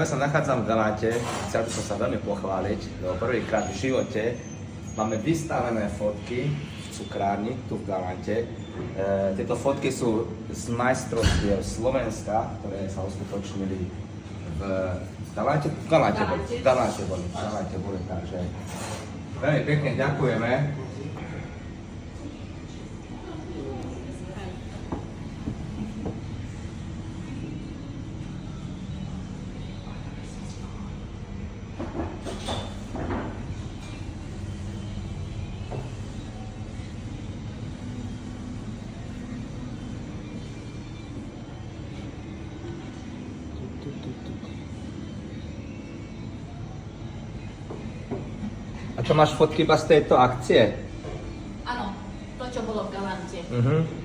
Ja sa nachádzam v Galante, chcel by som sa veľmi pochváliť, lebo prvýkrát v živote máme vystavené fotky v cukrárni tu v Galante. Tieto fotky sú z majstrovstiev Slovenska, ktoré sa uskutočnili v Galante. V Galante boli, takže veľmi pekne ďakujeme. A čo máš fotky iba z tejto akcie? Áno, to čo bolo v Galante. Mhm.